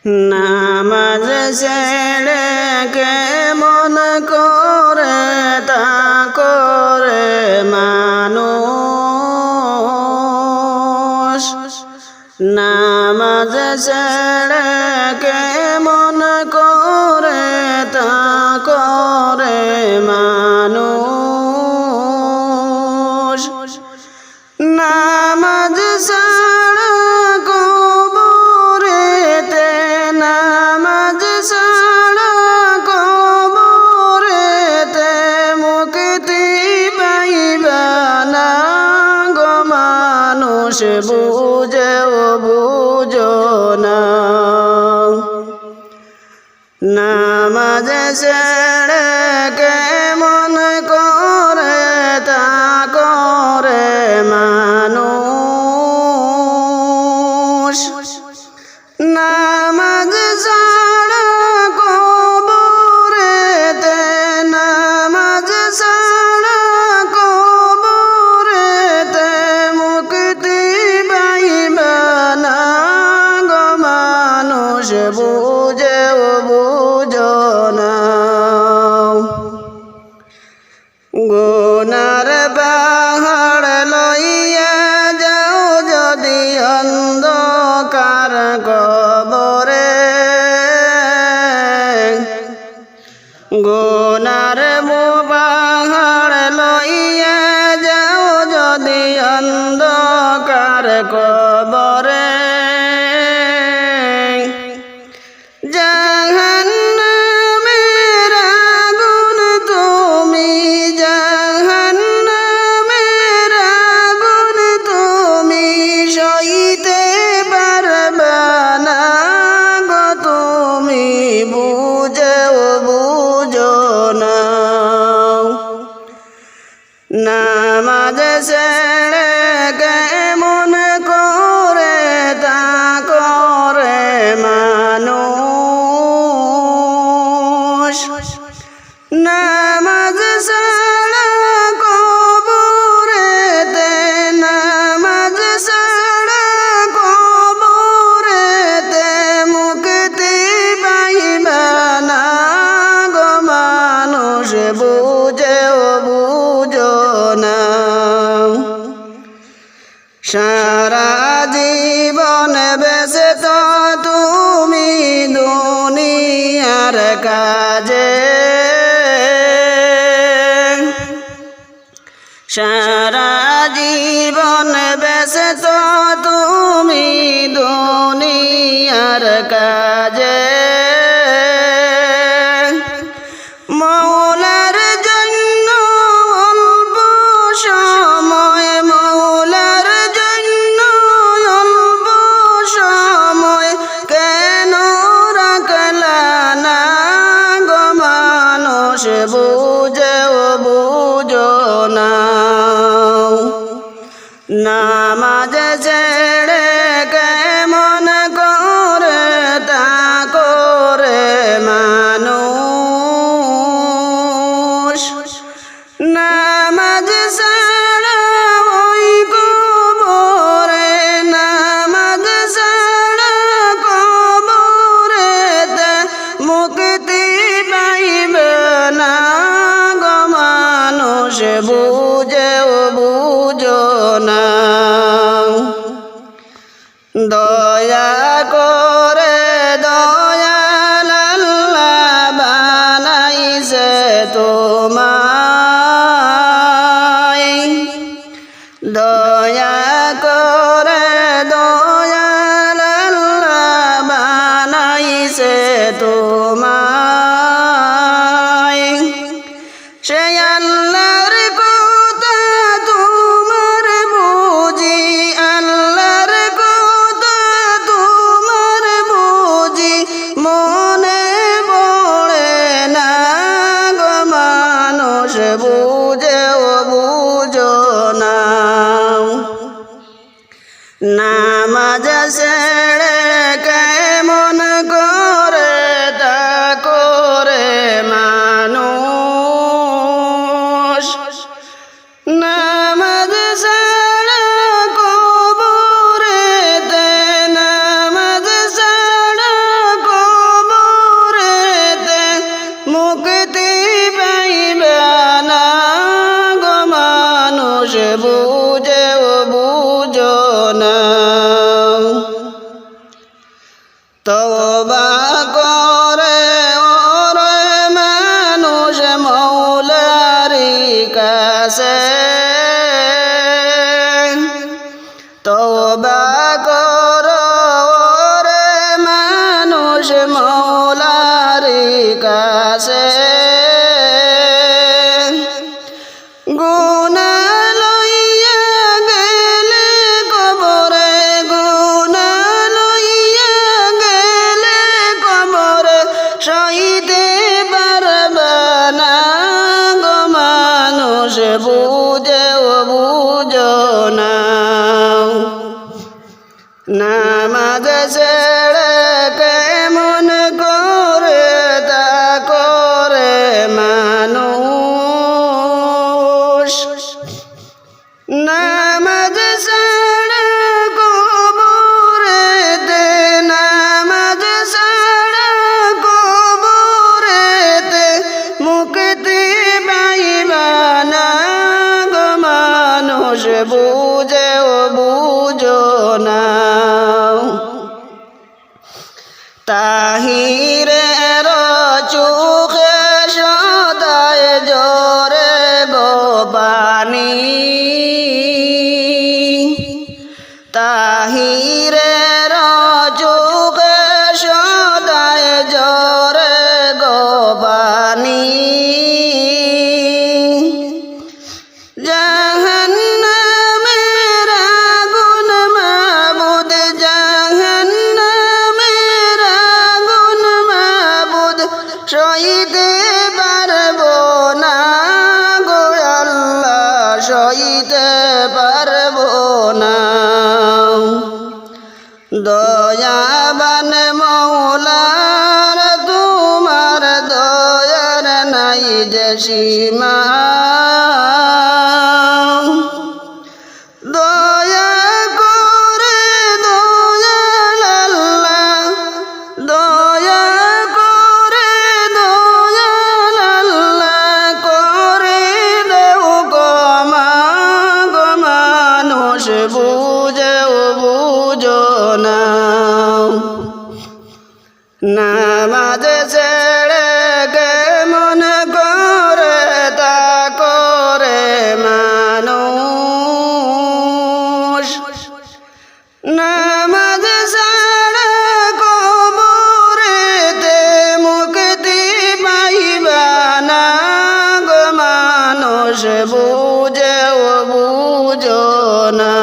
নামাজ ছেড়ে কেমন করে তা করে মানুষ। নামাজ ছেড়ে কেমন করে তা করে মানুষ। নামাজ ছাড়া কবরেতে, নামাজ ছাড়া কবরেতে মুক্তি পাইবা না গো মানুষ, বুঝেও বুঝো না। নামাজ ছেড়ে কেমন করে তা করে মানুষ। নামাজ ছাড়া কবরেতে, নামাজ ছাড়া কবরেতে মুক্তি পাইবা না গো মানুষ, বুঝেও বুঝো না। গুনার পাহাড় লইয়া যাও যদি অন্ধকার কবরে, গুনার পাহাড় লইয়া যাও যদি অন্ধকার কবরে, জাহান্নামের আগুন তুমি, জাহান্নামের আগুন তুমি সইতে পারবা না গো তুমি, বুঝেও বুঝো না। নামাজ ছেড়ে কেমন করে তা করে মানুষ। নামাজ ছাড়া কবরেতে, নামাজ ছাড়া কবরেতে মুক্তি পাইবা না গো মানুষ, বুঝেও বুঝো না। সারা জীবন বেঁচে তো তুমি দুনিয়ার কাজে, সারা জীবন বেঁচে তো তুমি দুনিয়ার কাজে। মওলার জন্য অল্প সময়, মওলার জন্য অল্প সময় কেন রাখলা না গো মানুষ, বুঝেও বুঝো না। নামাজ ছেড়ে কেমন করে তা তওবা করে ওরে মানুষ মৌলারি কাছে তওবা করো ওরে মানুষ মৌলারি কাছে গুনাহ লইয়া গেলে কবরে গুনাহ লইয়া গেলে কবরে সইতে পারবে না গো মানুষ বুঝেও বুঝো না নামাজ ছেড়ে কেমন করে তা করে মানুষ নামাজ ছাড়া কবরেতে নামাজ ছাড়া কবরেতে মুক্তি পাইবা না গো মানুষ বুঝেও বুঝো না তাহিরের চোখে সদায় জোরে গো পানি তাহিরের চোখে সদায় জোরে গো পানি জাহান্নামের আগুন মাবুদ জাহান্নামের আগুন মাবুদ সইতে পারবো না গো আল্লাহ সইতে পারবো না দয়াবান মৌলার তোমার দয়ার নাই যে সীমা দয়া করে দয়াল আল্লাহ দয়া করে দয়াল আল্লাহ করে দেও ক্ষমা গো মানুষ বুঝেও বুঝো না নামাজ ছেড়ে কেমন করে তা করে মানুষ নামাজ ছাড়া কবরেতে মুক্তি পাইবা না গো মানুষ বুঝেও বুঝো না